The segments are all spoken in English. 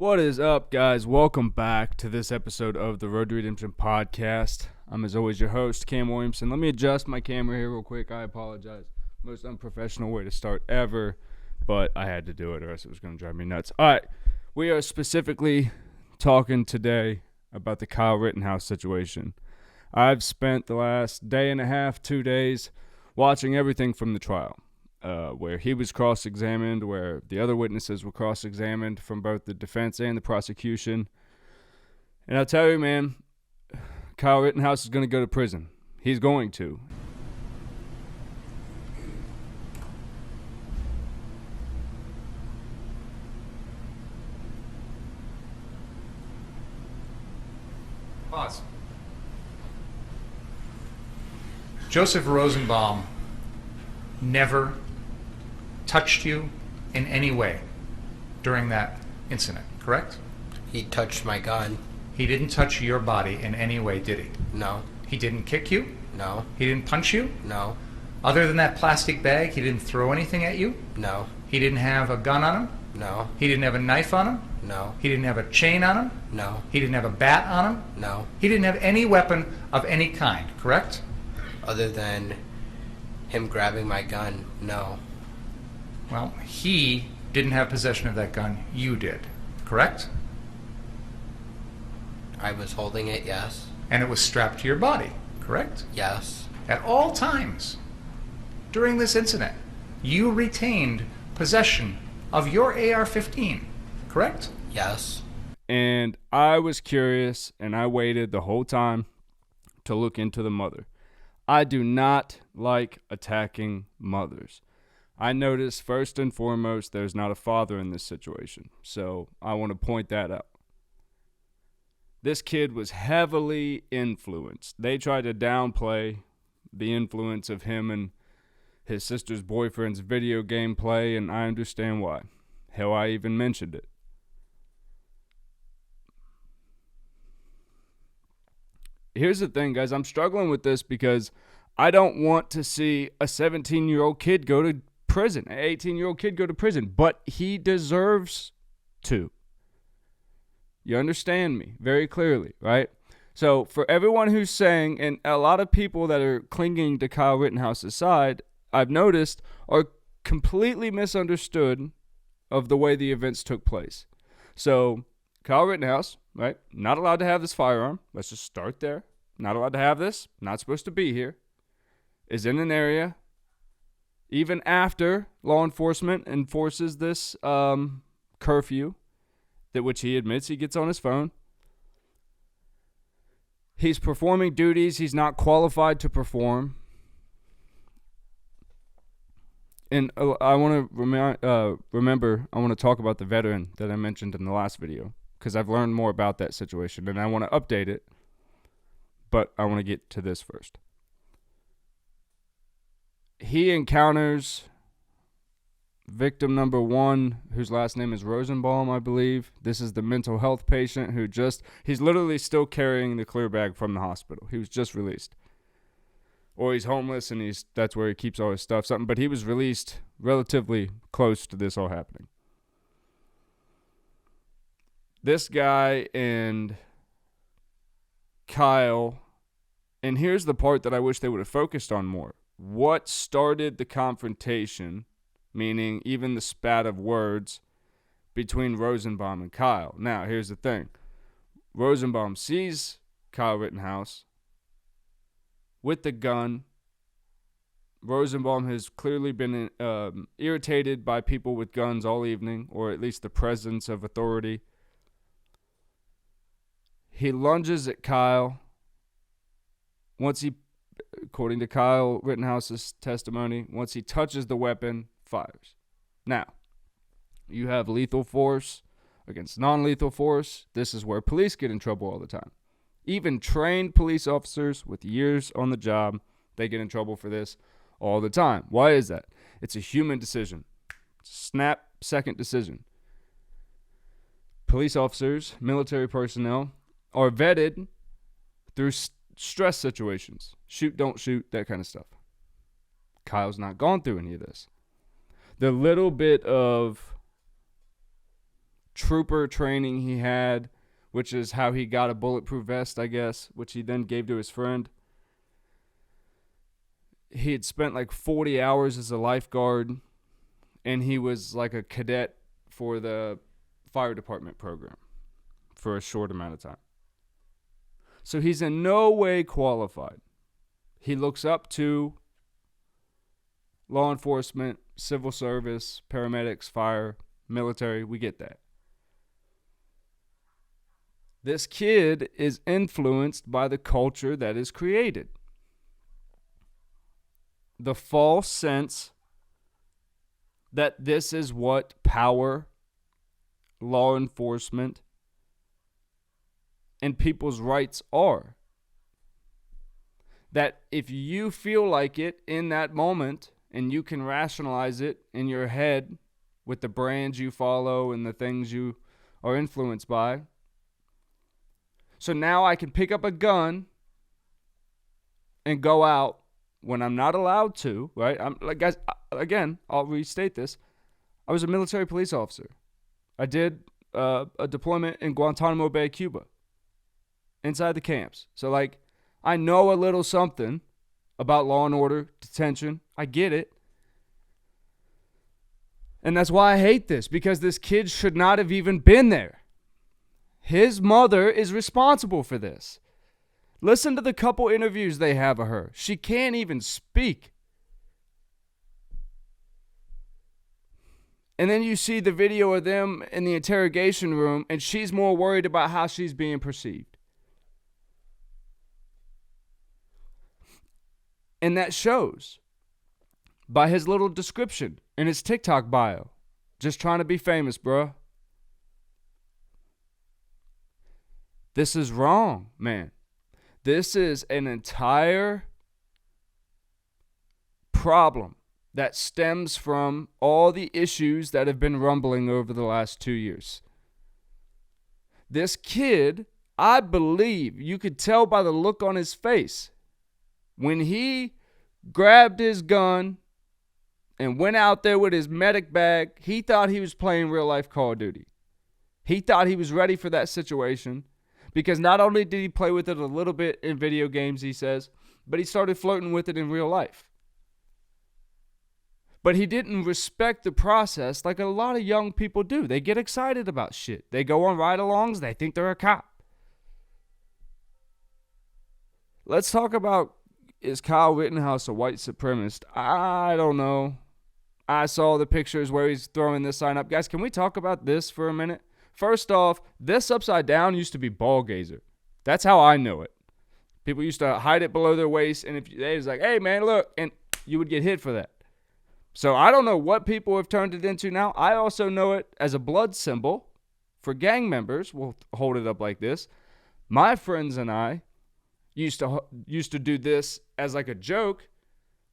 What is up, guys? Welcome back to this episode of the Road to Redemption podcast. I'm, as always, your host, Cam Williamson. Let me adjust my camera here real quick. I apologize. Most unprofessional way to start ever, but I had to do it or else it was going to drive me nuts. All right, we are specifically talking today about the Kyle Rittenhouse situation. I've spent the last day and a half, 2 days, watching everything from the trial. Where he was cross-examined, where the other witnesses were cross-examined from both the defense and the prosecution. And I'll tell you, man, Kyle Rittenhouse is going to go to prison. He's going to. Pause. Joseph Rosenbaum never touched you in any way during that incident, correct? He touched my gun. He didn't touch your body in any way, did he? No. He didn't kick you? No. He didn't punch you? No. Other than that plastic bag, he didn't throw anything at you? No. He didn't have a gun on him? No. He didn't have a knife on him? No. He didn't have a chain on him? No. He didn't have a bat on him? No. He didn't have any weapon of any kind, correct? Other than him grabbing my gun, no. Well, he didn't have possession of that gun. You did, correct? I was holding it, yes. And it was strapped to your body, correct? Yes. At all times during this incident, you retained possession of your AR-15, correct? Yes. And I was curious, and I waited the whole time to look into the mother. I do not like attacking mothers. I noticed first and foremost there's not a father in this situation, so I want to point that out. This kid was heavily influenced. They tried to downplay the influence of him and his sister's boyfriend's video game play, and I understand why. Hell, I even mentioned it. Here's the thing, guys. I'm struggling with this because I don't want to see a 17-year-old kid go to prison, an 18-year-old kid go to prison, but he deserves to. You understand me very clearly, right? So for everyone who's saying, and a lot of people that are clinging to Kyle Rittenhouse's side, I've noticed, are completely misunderstood of the way the events took place. So Kyle Rittenhouse, right, not allowed to have this firearm. Let's just start there. Not allowed to have this. Not supposed to be here. Is in an area, even after law enforcement enforces this curfew, that which he admits he gets on his phone. He's performing duties he's not qualified to perform. And I want to remember, I want to talk about the veteran that I mentioned in the last video, because I've learned more about that situation, and I want to update it, but I want to get to this first. He encounters victim number one, whose last name is Rosenbaum, I believe. This is the mental health patient who he's literally still carrying the clear bag from the hospital. He was just released. Or he's homeless and that's where he keeps all his stuff. But he was released relatively close to this all happening. This guy and Kyle, and here's the part that I wish they would have focused on more. What started the confrontation, meaning even the spat of words, between Rosenbaum and Kyle? Now, here's the thing. Rosenbaum sees Kyle Rittenhouse with the gun. Rosenbaum has clearly been irritated by people with guns all evening, or at least the presence of authority. He lunges at Kyle. According to Kyle Rittenhouse's testimony, once he touches the weapon, fires. Now, you have lethal force against non-lethal force. This is where police get in trouble all the time. Even trained police officers with years on the job, they get in trouble for this all the time. Why is that? It's a human decision. It's a snap-second decision. Police officers, military personnel, are vetted through stress situations. Shoot, don't shoot, that kind of stuff. Kyle's not gone through any of this. The little bit of trooper training he had, which is how he got a bulletproof vest, I guess, which he then gave to his friend. He had spent like 40 hours as a lifeguard, and he was like a cadet for the fire department program for a short amount of time. So he's in no way qualified. He looks up to law enforcement, civil service, paramedics, fire, military. We get that. This kid is influenced by the culture that is created. The false sense that this is what power, law enforcement, and people's rights are. That if you feel like it in that moment and you can rationalize it in your head with the brands you follow and the things you are influenced by. So now I can pick up a gun and go out when I'm not allowed to, right? I'm like, guys, again, I'll restate this. I was a military police officer. I did a deployment in Guantanamo Bay, Cuba, inside the camps. So, like, I know a little something about law and order, detention. I get it. And that's why I hate this, because this kid should not have even been there. His mother is responsible for this. Listen to the couple interviews they have of her. She can't even speak. And then you see the video of them in the interrogation room, and she's more worried about how she's being perceived. And that shows by his little description in his TikTok bio. Just trying to be famous, bruh. This is wrong, man. This is an entire problem that stems from all the issues that have been rumbling over the last 2 years. This kid, I believe, you could tell by the look on his face, when he grabbed his gun and went out there with his medic bag, he thought he was playing real life Call of Duty. He thought he was ready for that situation. Because not only did he play with it a little bit in video games, he says, but he started flirting with it in real life. But he didn't respect the process like a lot of young people do. They get excited about shit. They go on ride-alongs. They think they're a cop. Let's talk about, is Kyle Rittenhouse a white supremacist? I don't know. I saw the pictures where he's throwing this sign up. Guys, can we talk about this for a minute? First off, this upside down used to be ball gazer. That's how I know it. People used to hide it below their waist, and if they was like, hey, man, look, and you would get hit for that. So I don't know what people have turned it into now. I also know it as a blood symbol for gang members. We'll hold it up like this. My friends and I used to do this as like a joke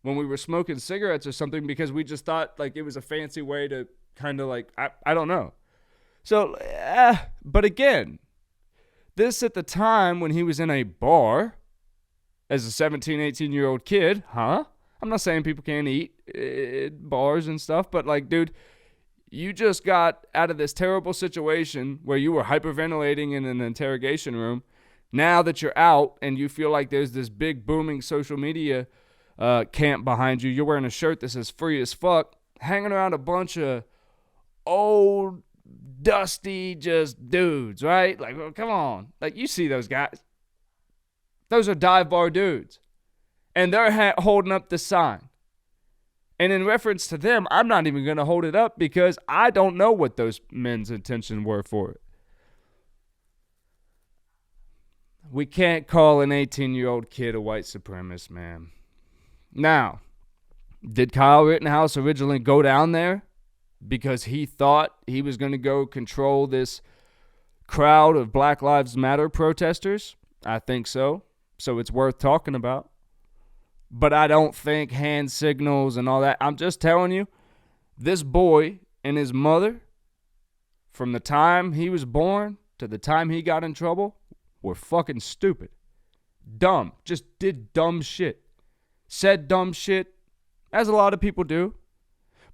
when we were smoking cigarettes or something, because we just thought like it was a fancy way to kind of like, I don't know. So, but again, this at the time when he was in a bar as a 17, 18-year-old kid, I'm not saying people can't eat at bars and stuff, but like, dude, you just got out of this terrible situation where you were hyperventilating in an interrogation room. Now that you're out and you feel like there's this big booming social media camp behind you, you're wearing a shirt that says free as fuck, hanging around a bunch of old, dusty, just dudes, right? Like, well, come on. Like, you see those guys. Those are dive bar dudes. And they're holding up the sign. And in reference to them, I'm not even going to hold it up because I don't know what those men's intentions were for it. We can't call an 18-year-old kid a white supremacist, man. Now, did Kyle Rittenhouse originally go down there because he thought he was going to go control this crowd of Black Lives Matter protesters? I think so. So it's worth talking about. But I don't think hand signals and all that. I'm just telling you, this boy and his mother, from the time he was born to the time he got in trouble, were fucking stupid. Dumb. Just did dumb shit. Said dumb shit, as a lot of people do.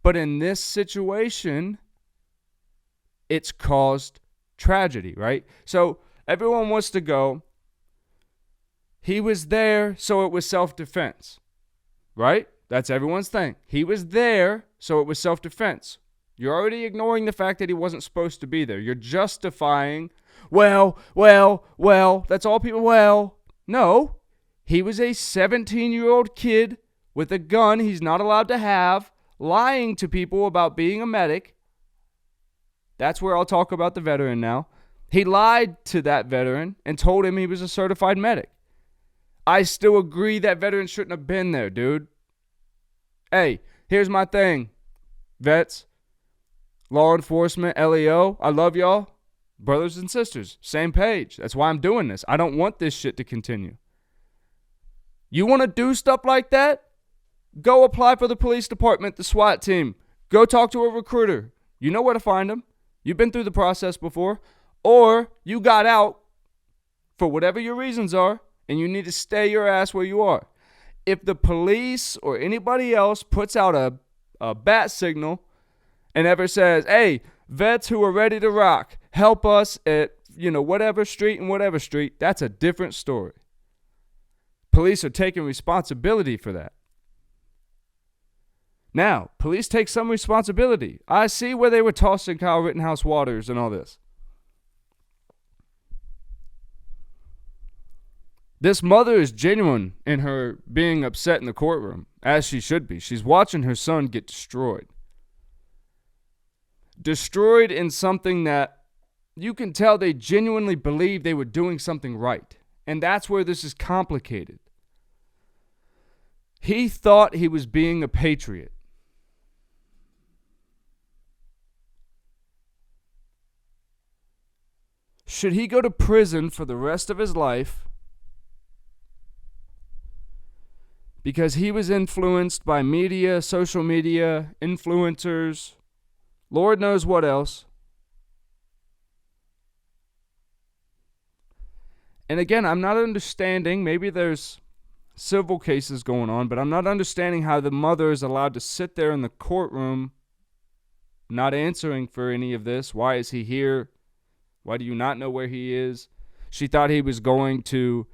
But in this situation, it's caused tragedy, right? So everyone wants to go, he was there, so it was self-defense, right? That's everyone's thing. He was there, so it was self-defense. You're already ignoring the fact that he wasn't supposed to be there. You're justifying, well, that's all people, no. He was a 17-year-old kid with a gun he's not allowed to have, lying to people about being a medic. That's where I'll talk about the veteran now. He lied to that veteran and told him he was a certified medic. I still agree that veteran shouldn't have been there, dude. Hey, here's my thing, vets, law enforcement, LEO, I love y'all. Brothers and sisters, same page. That's why I'm doing this. I don't want this shit to continue. You want to do stuff like that? Go apply for the police department, the SWAT team. Go talk to a recruiter. You know where to find them. You've been through the process before. Or you got out for whatever your reasons are, and you need to stay your ass where you are. If the police or anybody else puts out a bat signal and ever says, hey, vets who are ready to rock, help us at, whatever street and whatever street, that's a different story. Police are taking responsibility for that. Now, police take some responsibility. I see where they were tossing Kyle Rittenhouse waters and all this. This mother is genuine in her being upset in the courtroom, as she should be. She's watching her son get destroyed. Destroyed in something that you can tell they genuinely believe they were doing something right. And that's where this is complicated. He thought he was being a patriot. Should he go to prison for the rest of his life because he was influenced by media, social media, influencers, Lord knows what else? And again, I'm not understanding, maybe there's civil cases going on, but I'm not understanding how the mother is allowed to sit there in the courtroom not answering for any of this. Why is he here? Why do you not know where he is? She thought he was going to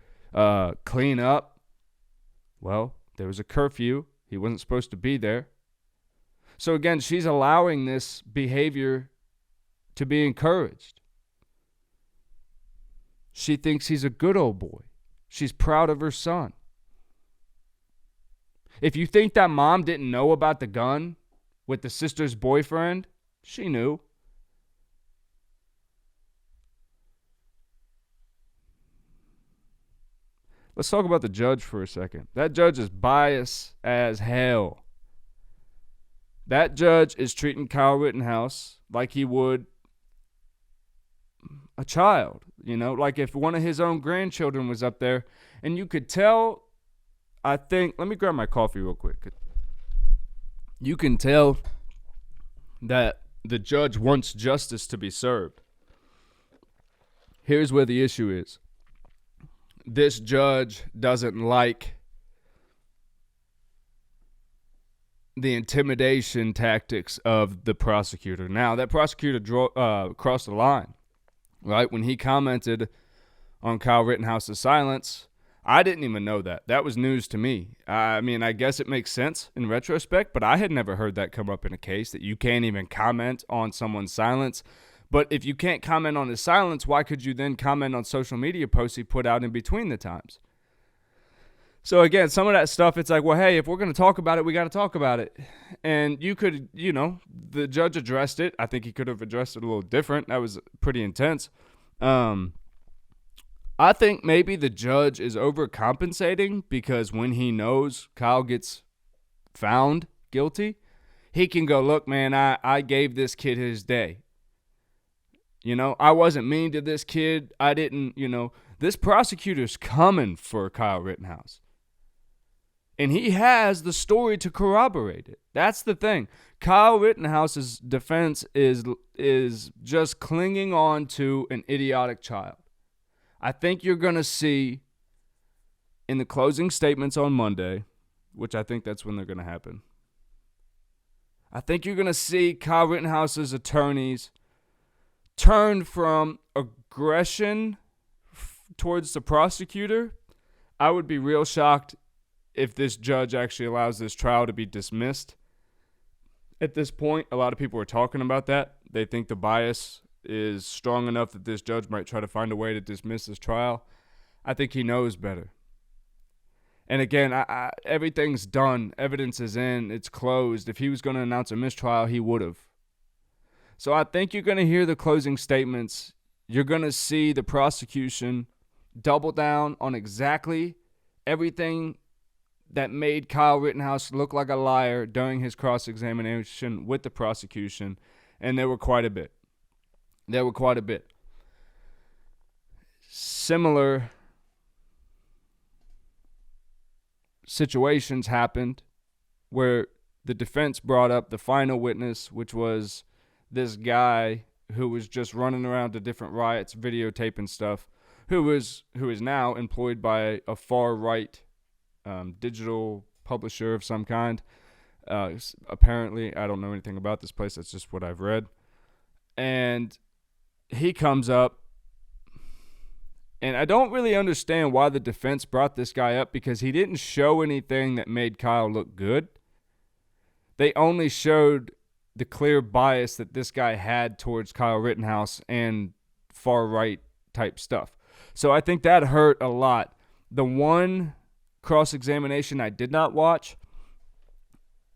clean up. Well, there was a curfew. He wasn't supposed to be there. So again, she's allowing this behavior to be encouraged. She thinks he's a good old boy. She's proud of her son. If you think that mom didn't know about the gun with the sister's boyfriend, she knew. Let's talk about the judge for a second. That judge is biased as hell. That judge is treating Kyle Rittenhouse like he would a child. Like if one of his own grandchildren was up there, and you could tell, I think, let me grab my coffee real quick. You can tell that the judge wants justice to be served. Here's where the issue is. This judge doesn't like the intimidation tactics of the prosecutor. Now, that prosecutor crossed the line, right? When he commented on Kyle Rittenhouse's silence, I didn't even know that. That was news to me. I mean, I guess it makes sense in retrospect, but I had never heard that come up in a case, that you can't even comment on someone's silence. But if you can't comment on his silence, why could you then comment on social media posts he put out in between the times? So again, some of that stuff, it's like, well, hey, if we're going to talk about it, we got to talk about it. And you could, the judge addressed it. I think he could have addressed it a little different. That was pretty intense. I think maybe the judge is overcompensating because when he knows Kyle gets found guilty, he can go, look, man, I gave this kid his day. I wasn't mean to this kid. I didn't, this prosecutor's coming for Kyle Rittenhouse. And he has the story to corroborate it. That's the thing. Kyle Rittenhouse's defense is just clinging on to an idiotic child. I think you're going to see in the closing statements on Monday, which I think that's when they're going to happen. I think you're going to see Kyle Rittenhouse's attorneys turned from aggression towards the prosecutor, I would be real shocked if this judge actually allows this trial to be dismissed. At this point, a lot of people are talking about that. They think the bias is strong enough that this judge might try to find a way to dismiss this trial. I think he knows better. And again, everything's done. Evidence is in. It's closed. If he was going to announce a mistrial, he would have. So I think you're going to hear the closing statements. You're going to see the prosecution double down on exactly everything that made Kyle Rittenhouse look like a liar during his cross-examination with the prosecution. And there were quite a bit. Similar situations happened where the defense brought up the final witness, which was this guy who was just running around to different riots, videotaping stuff, who is now employed by a far-right digital publisher of some kind. Apparently, I don't know anything about this place. That's just what I've read. And he comes up, and I don't really understand why the defense brought this guy up, because he didn't show anything that made Kyle look good. They only showed the clear bias that this guy had towards Kyle Rittenhouse and far-right type stuff. So I think that hurt a lot. The one cross-examination I did not watch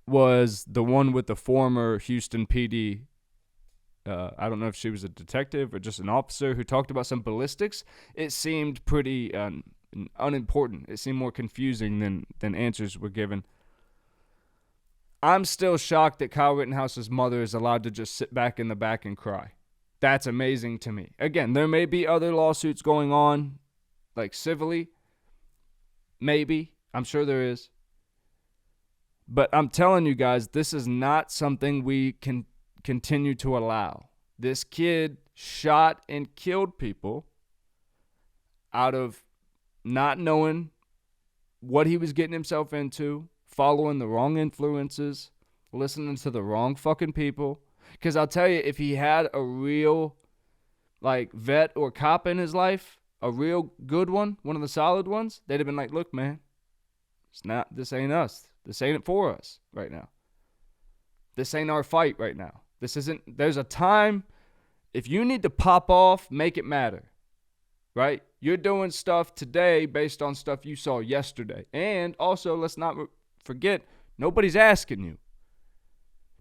was the one with the former Houston PD. I don't know if she was a detective or just an officer who talked about some ballistics. It seemed pretty unimportant. It seemed more confusing than answers were given. I'm still shocked that Kyle Rittenhouse's mother is allowed to just sit back in the back and cry. That's amazing to me. Again, there may be other lawsuits going on, like civilly. Maybe. I'm sure there is. But I'm telling you guys, this is not something we can continue to allow. This kid shot and killed people out of not knowing what he was getting himself into, following the wrong influences, listening to the wrong fucking people. Because I'll tell you, if he had a real vet or cop in his life, a real good one of the solid ones, they'd have been like, look, man, this ain't us. This ain't it for us right now. This ain't our fight right now. There's a time, if you need to pop off, make it matter, right? You're doing stuff today based on stuff you saw yesterday. And also, let's not forget, nobody's asking you.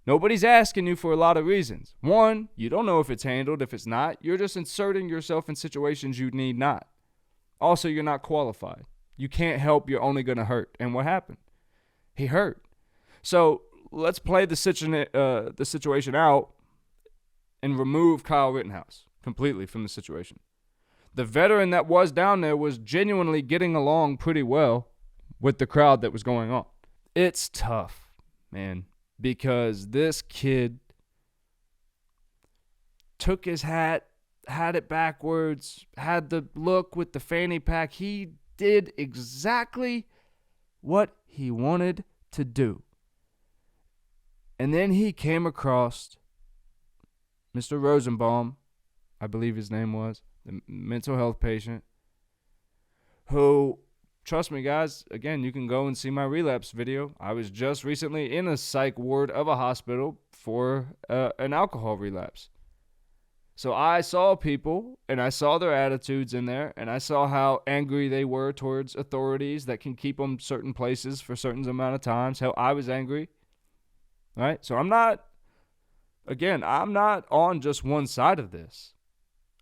Nobody's asking you for a lot of reasons. One, you don't know if it's handled. If it's not, you're just inserting yourself in situations you need not. Also, you're not qualified. You can't help. You're only going to hurt. And what happened? He hurt. So let's play the situation out and remove Kyle Rittenhouse completely from the situation. The veteran that was down there was genuinely getting along pretty well with the crowd that was going on. It's tough, man, because this kid took his hat, had it backwards, had the look with the fanny pack. He did exactly what he wanted to do. And then he came across Mr. Rosenbaum, I believe his name was, the mental health patient, who, trust me, guys, again, you can go and see my relapse video. I was just recently in a psych ward of a hospital for an alcohol relapse. So I saw people, and I saw their attitudes in there, and I saw how angry they were towards authorities that can keep them certain places for certain amount of times. Hell, I was angry, right? So I'm not on just one side of this.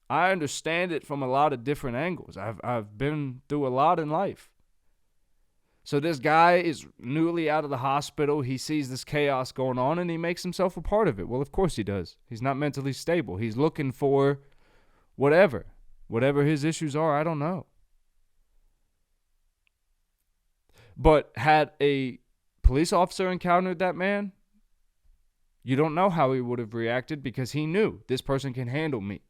I understand it from a lot of different angles. I've been through a lot in life. So this guy is newly out of the hospital. He sees this chaos going on, and he makes himself a part of it. Well, of course he does. He's not mentally stable. He's looking for whatever his issues are. I don't know. But had a police officer encountered that man, you don't know how he would have reacted, because he knew this person can handle me.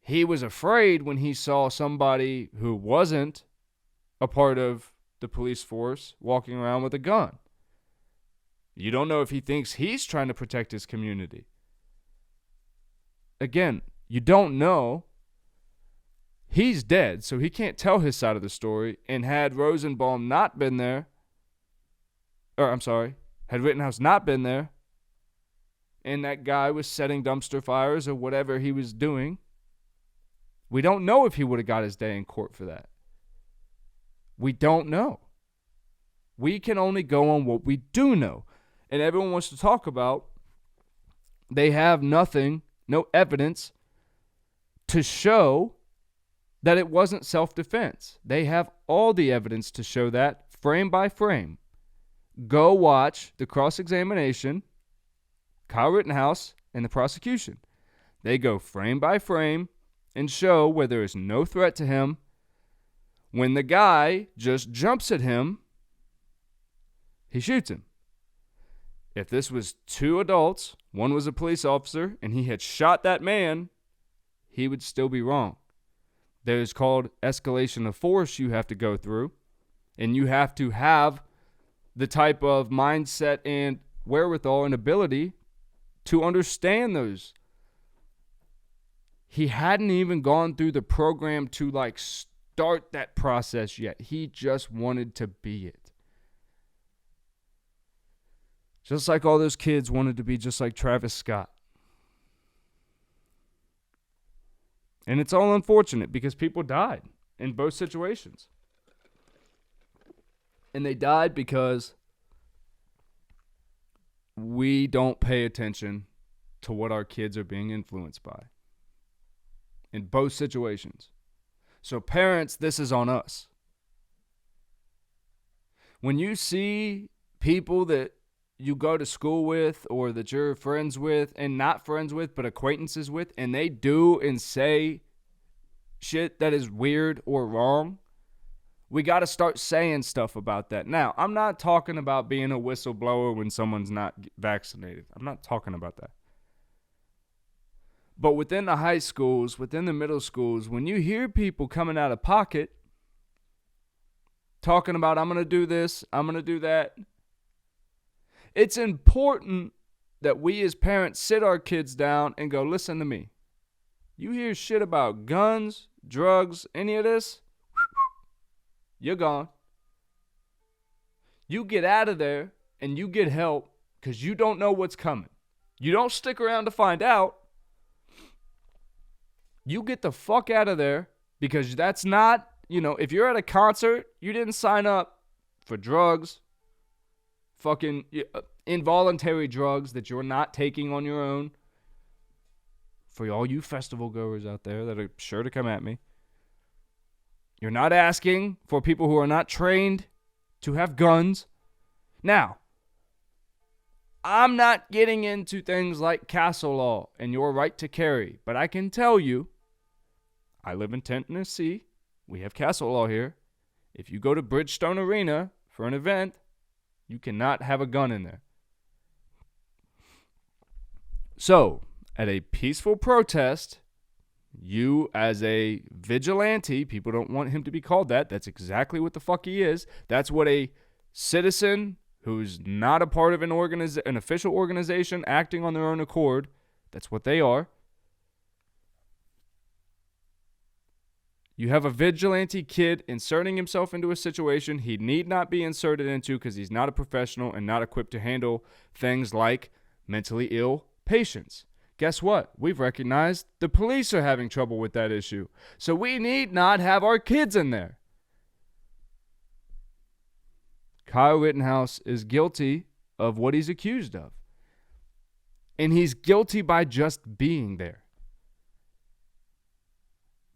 He was afraid when he saw somebody who wasn't a part of the police force walking around with a gun. You don't know if he thinks he's trying to protect his community. again, you don't know. He's dead, so he can't tell his side of the story. And had Rosenbaum not been there, had Rittenhouse not been there, and that guy was setting dumpster fires or whatever he was doing, we don't know if he would have got his day in court for that. We don't know. We can only go on what we do know. And everyone wants to talk about, they have nothing, no evidence to show that it wasn't self-defense. They have all the evidence to show that, frame by frame. Go watch the cross-examination, Kyle Rittenhouse and the prosecution. They go frame by frame and show where there is no threat to him. When the guy just jumps at him, he shoots him. If this was two adults, one was a police officer, and he had shot that man, he would still be wrong. There's called escalation of force you have to go through, and you have to have the type of mindset and wherewithal and ability to understand those. He hadn't even gone through the program to start that process yet. He just wanted to be it. Just like all those kids wanted to be just like Travis Scott. And it's all unfortunate because people died in both situations. And they died because we don't pay attention to what our kids are being influenced by. In both situations. So parents, this is on us. When you see people that you go to school with or that you're friends with and not friends with but acquaintances with, and they do and say shit that is weird or wrong, we got to start saying stuff about that. Now, I'm not talking about being a whistleblower when someone's not vaccinated. I'm not talking about that. But within the high schools, within the middle schools, when you hear people coming out of pocket talking about, I'm going to do this, I'm going to do that, it's important that we as parents sit our kids down and go, listen to me. You hear shit about guns, drugs, any of this, you're gone. You get out of there and you get help because you don't know what's coming. You don't stick around to find out. You get the fuck out of there because that's not, if you're at a concert, you didn't sign up for drugs, fucking involuntary drugs that you're not taking on your own. For all you festival goers out there that are sure to come at me, you're not asking for people who are not trained to have guns. Now, I'm not getting into things like castle law and your right to carry, but I can tell you, I live in Tennessee. We have castle law here. If you go to Bridgestone Arena for an event, you cannot have a gun in there. So, at a peaceful protest, you as a vigilante, people don't want him to be called that. That's exactly what the fuck he is. That's what a citizen who's not a part of an official organization acting on their own accord, that's what they are. You have a vigilante kid inserting himself into a situation he need not be inserted into because he's not a professional and not equipped to handle things like mentally ill patients. Guess what? We've recognized the police are having trouble with that issue. So we need not have our kids in there. Kyle Rittenhouse is guilty of what he's accused of. And he's guilty by just being there.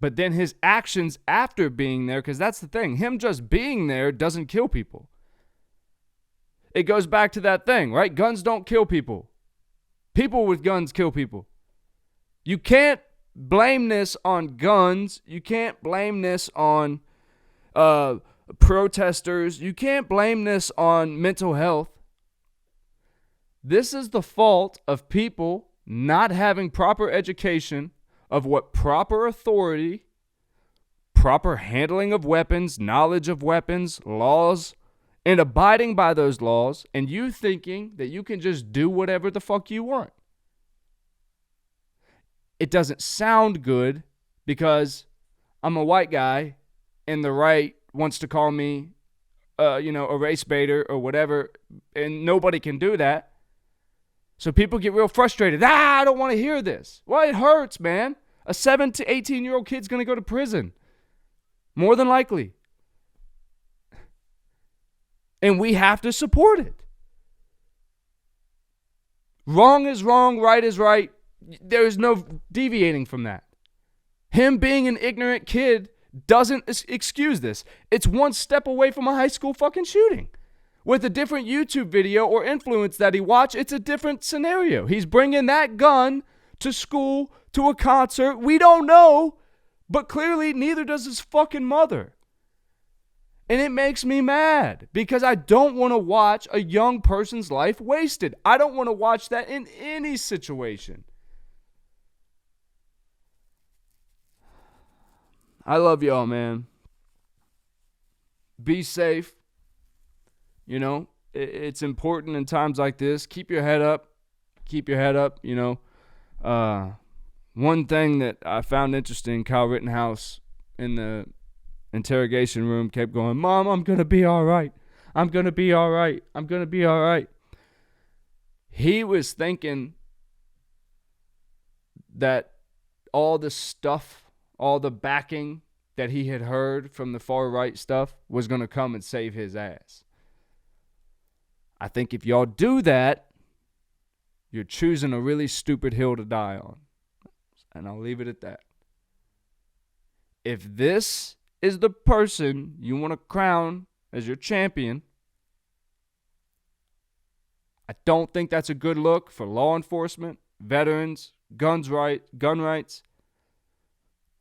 But then his actions after being there, because that's the thing, him just being there doesn't kill people. It goes back to that thing, right? Guns don't kill people. People with guns kill people. You can't blame this on guns. You can't blame this on protesters. You can't blame this on mental health. This is the fault of people not having proper education of what proper authority, proper handling of weapons, knowledge of weapons, laws, and abiding by those laws, and you thinking that you can just do whatever the fuck you want. it doesn't sound good because I'm a white guy and the right wants to call me, a race baiter or whatever, and nobody can do that. So people get real frustrated. I don't want to hear this. Well, it hurts, man. A 7 to 18-year-old kid's going to go to prison. More than likely. And we have to support it. Wrong is wrong, right is right. There's no deviating from that. Him being an ignorant kid doesn't excuse this. It's one step away from a high school fucking shooting. With a different YouTube video or influence that he watched, it's a different scenario. He's bringing that gun to school, to a concert. We don't know, but clearly neither does his fucking mother. And it makes me mad because I don't want to watch a young person's life wasted. I don't want to watch that in any situation. I love y'all, man. Be safe. It's important in times like this. Keep your head up. One thing that I found interesting, Kyle Rittenhouse in the interrogation room kept going, Mom, I'm going to be all right. I'm going to be all right. I'm going to be all right. He was thinking that all the stuff, all the backing that he had heard from the far right stuff was going to come and save his ass. I think if y'all do that, you're choosing a really stupid hill to die on. And I'll leave it at that. If this is the person you want to crown as your champion, I don't think that's a good look for law enforcement, veterans, gun rights,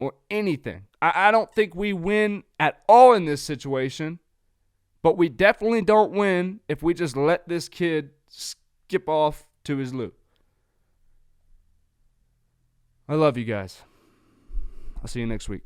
or anything. I don't think we win at all in this situation, but we definitely don't win if we just let this kid skip off to his loop. I love you guys. I'll see you next week.